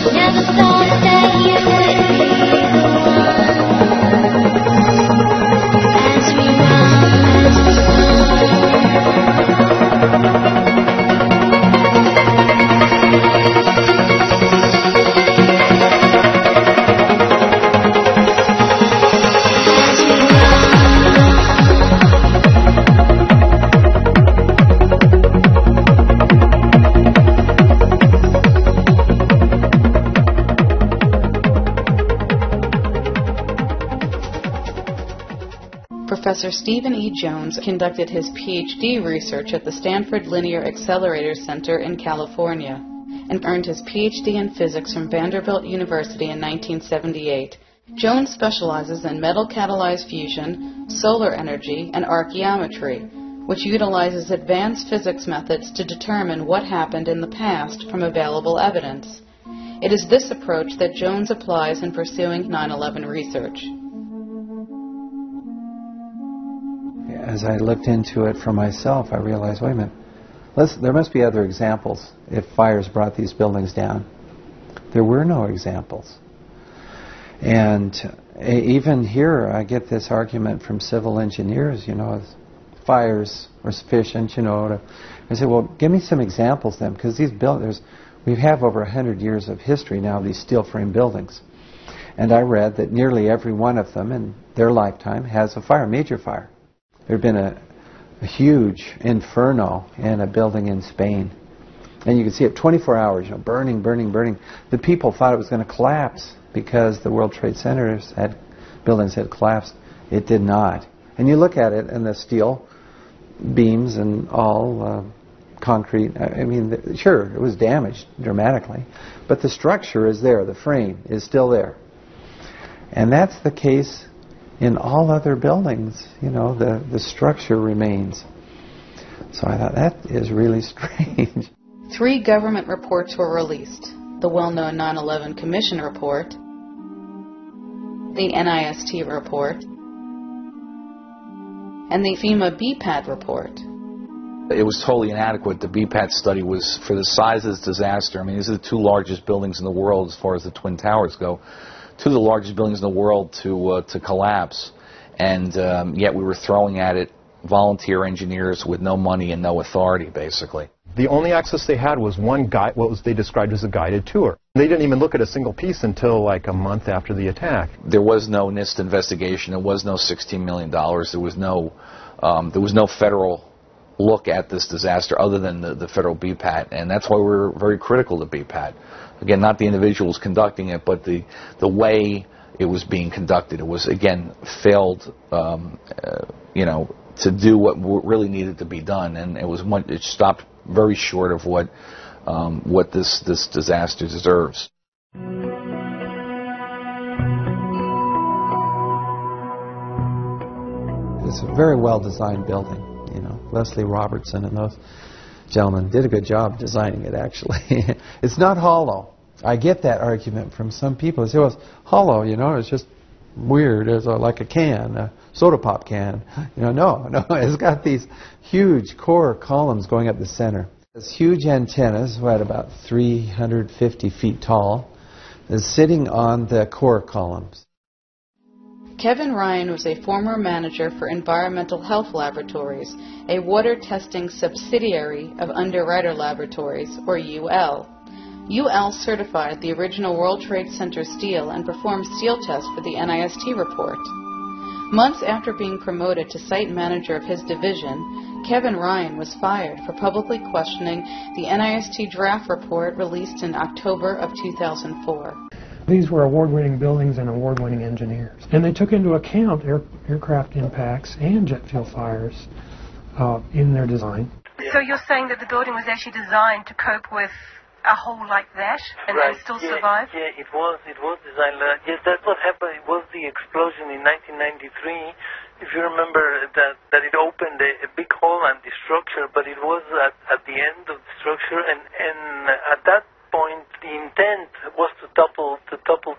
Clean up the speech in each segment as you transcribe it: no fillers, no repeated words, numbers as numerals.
Never thought that you would be the one as we Professor Stephen E. Jones conducted his PhD research at the Stanford Linear Accelerator Center in California and earned his PhD in physics from Vanderbilt University in 1978. Jones specializes in metal-catalyzed fusion, solar energy, and archaeometry, which utilizes advanced physics methods to determine what happened in the past from available evidence. It is this approach that Jones applies in pursuing 9/11 research. As I looked into it for myself, I realized, wait a minute, there must be other examples if fires brought these buildings down. There were no examples. And even here, I get this argument from civil engineers, fires are sufficient, I say, well, give me some examples then, because these buildings, we have over 100 years of history now of these steel frame buildings. And I read that nearly every one of them in their lifetime has a fire, major fire. There had been a huge inferno in a building in Spain. And you could see it 24 hours, burning, burning, burning. The people thought it was going to collapse because the World Trade Centers buildings had collapsed. It did not. And you look at it, and the steel beams and all concrete, sure, it was damaged dramatically. But the structure is there. The frame is still there. And that's the case in all other buildings. The structure remains. So I thought, that is really strange. 3 government reports were released: the well-known 9/11 Commission report, the NIST report, and the FEMA BPAT report. It was totally inadequate. The BPAT study was, for the size of this disaster, these are the 2 largest buildings in the world as far as the Twin Towers go. 2 of the largest buildings in the world to collapse, and yet we were throwing at it volunteer engineers with no money and no authority, basically. The only access they had was one guide, they described as a guided tour. They didn't even look at a single piece until like a month after the attack. There was no NIST investigation. There was no $16 million. There was no federal look at this disaster other than the federal BPAT, and that's why we're very critical of BPAT. Again, not the individuals conducting it, but the way it was being conducted. It was, again, failed, to do what really needed to be done, and it stopped very short of what this disaster deserves. It's a very well-designed building. Leslie Robertson and those gentlemen did a good job designing it, actually. It's not hollow. I get that argument from some people. They say, well, it's hollow, it's just weird. It's like a can, a soda pop can. No, it's got these huge core columns going up the center. This huge antennas, about 350 feet tall, is sitting on the core columns. Kevin Ryan was a former manager for Environmental Health Laboratories, a water testing subsidiary of Underwriter Laboratories, or UL. UL certified the original World Trade Center steel and performed steel tests for the NIST report. Months after being promoted to site manager of his division, Kevin Ryan was fired for publicly questioning the NIST draft report released in October of 2004. These were award-winning buildings and award-winning engineers. And they took into account aircraft impacts and jet fuel fires in their design. So you're saying that the building was actually designed to cope with a hole like that and still survive? Yeah, it was designed like that. Yes, that's what happened. It was the explosion in 1993. If you remember that it opened a big hole in the structure, but it was at the end of the structure, and at that point the intent was to topple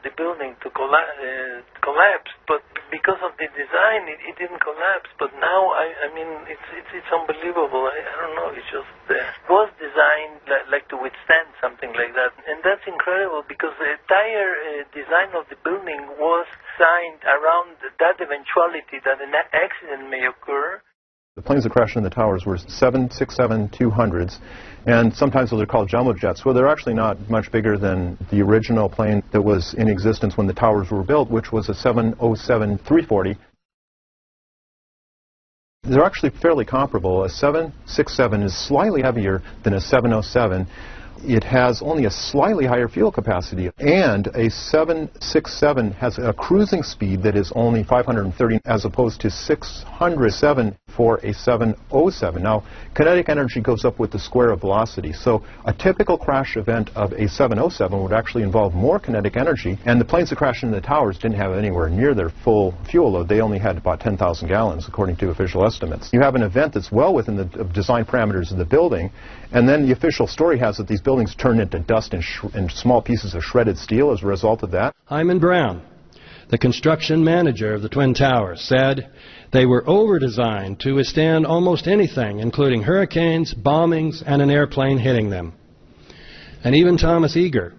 the building, to collapse, but because of the design, it didn't collapse. But now, I mean, it's unbelievable. I don't know. It's just was designed like to withstand something like that, and that's incredible because the entire design of the building was designed around that eventuality that an accident may occur. The planes that crashed in the towers were 767-200s, and sometimes those are called jumbo jets. Well, they're actually not much bigger than the original plane that was in existence when the towers were built, which was a 707-340. They're actually fairly comparable. A 767 is slightly heavier than a 707. It has only a slightly higher fuel capacity, and a 767 has a cruising speed that is only 530 as opposed to 607 for a 707. Now, kinetic energy goes up with the square of velocity, so a typical crash event of a 707 would actually involve more kinetic energy, and the planes that crashed into the towers didn't have anywhere near their full fuel load. They only had about 10,000 gallons, according to official estimates. You have an event that's well within the design parameters of the building, and then the official story has that these buildings turned into dust and small pieces of shredded steel as a result of that. Hyman Brown, the construction manager of the Twin Towers, said they were over-designed to withstand almost anything, including hurricanes, bombings, and an airplane hitting them. And even Thomas Eager,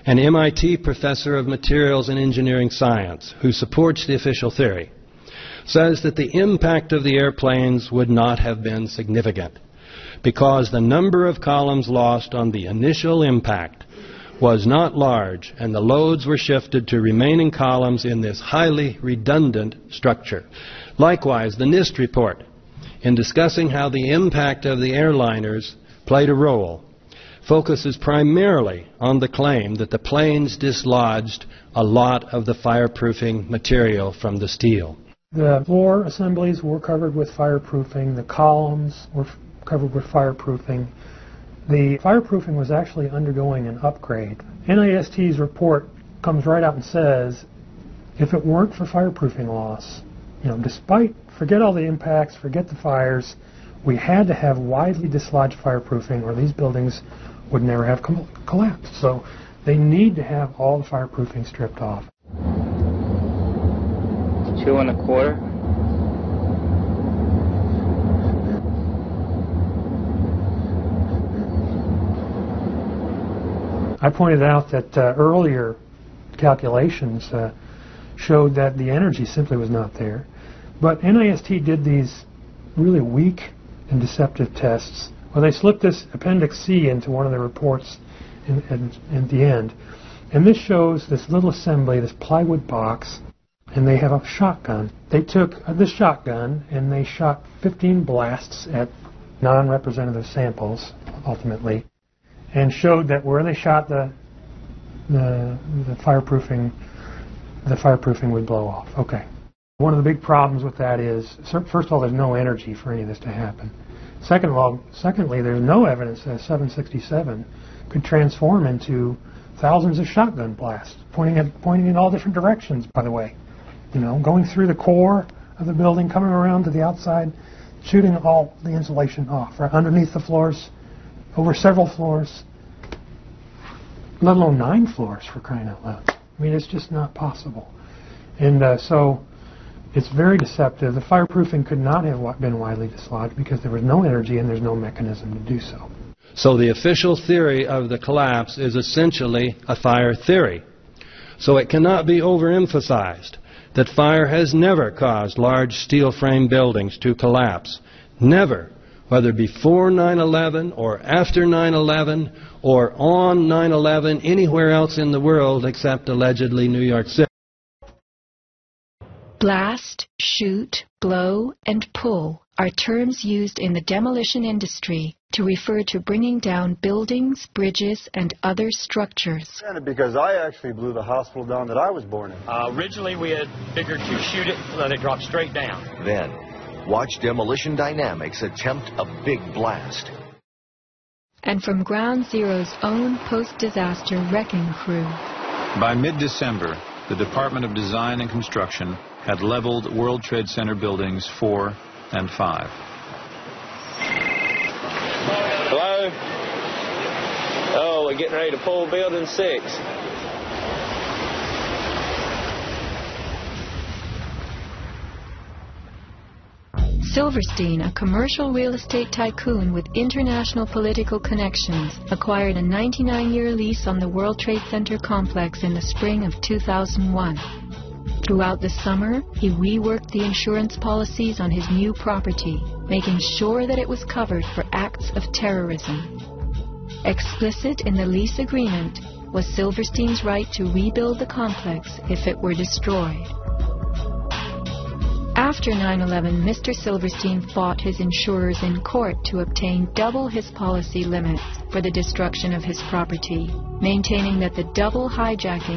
an MIT professor of materials and engineering science who supports the official theory, says that the impact of the airplanes would not have been significant, because the number of columns lost on the initial impact was not large, and the loads were shifted to remaining columns in this highly redundant structure. Likewise, the NIST report, in discussing how the impact of the airliners played a role, focuses primarily on the claim that the planes dislodged a lot of the fireproofing material from the steel. The floor assemblies were covered with fireproofing. The columns were covered with fireproofing. The fireproofing was actually undergoing an upgrade. NIST's report comes right out and says, if it weren't for fireproofing loss, forget all the impacts, forget the fires, we had to have widely dislodged fireproofing or these buildings would never have collapsed. So they need to have all the fireproofing stripped off. 2 1/4. I pointed out that earlier calculations showed that the energy simply was not there. But NIST did these really weak and deceptive tests. Well, they slipped this Appendix C into one of the reports in the end. And this shows this little assembly, this plywood box, and they have a shotgun. They took this shotgun and they shot 15 blasts at non-representative samples, ultimately, and showed that where they shot the fireproofing would blow off. Okay. One of the big problems with that is, first of all, there's no energy for any of this to happen. Secondly, there's no evidence that a 767 could transform into thousands of shotgun blasts, pointing in all different directions, by the way. Going through the core of the building, coming around to the outside, shooting all the insulation off, right underneath the floors, over several floors, let alone 9 floors, for crying out loud. I mean, it's just not possible. And so it's very deceptive. The fireproofing could not have been widely dislodged because there was no energy and there's no mechanism to do so. So the official theory of the collapse is essentially a fire theory. So it cannot be overemphasized that fire has never caused large steel frame buildings to collapse. Never. Whether before 9/11 or after 9/11 or on 9/11 anywhere else in the world except allegedly New York City. Blast, shoot, blow, and pull are terms used in the demolition industry to refer to bringing down buildings, bridges, and other structures. Because I actually blew the hospital down that I was born in. Originally we had figured to shoot it, let it drop straight down. Then, watch Demolition Dynamics attempt a big blast. And from Ground Zero's own post-disaster wrecking crew. By mid-December, the Department of Design and Construction had leveled World Trade Center buildings 4 and 5. Hello? Oh, we're getting ready to pull building 6. Silverstein, a commercial real estate tycoon with international political connections, acquired a 99-year lease on the World Trade Center complex in the spring of 2001. Throughout the summer, he reworked the insurance policies on his new property, making sure that it was covered for acts of terrorism. Explicit in the lease agreement was Silverstein's right to rebuild the complex if it were destroyed. After 9/11, Mr. Silverstein fought his insurers in court to obtain double his policy limits for the destruction of his property, maintaining that the double hijacking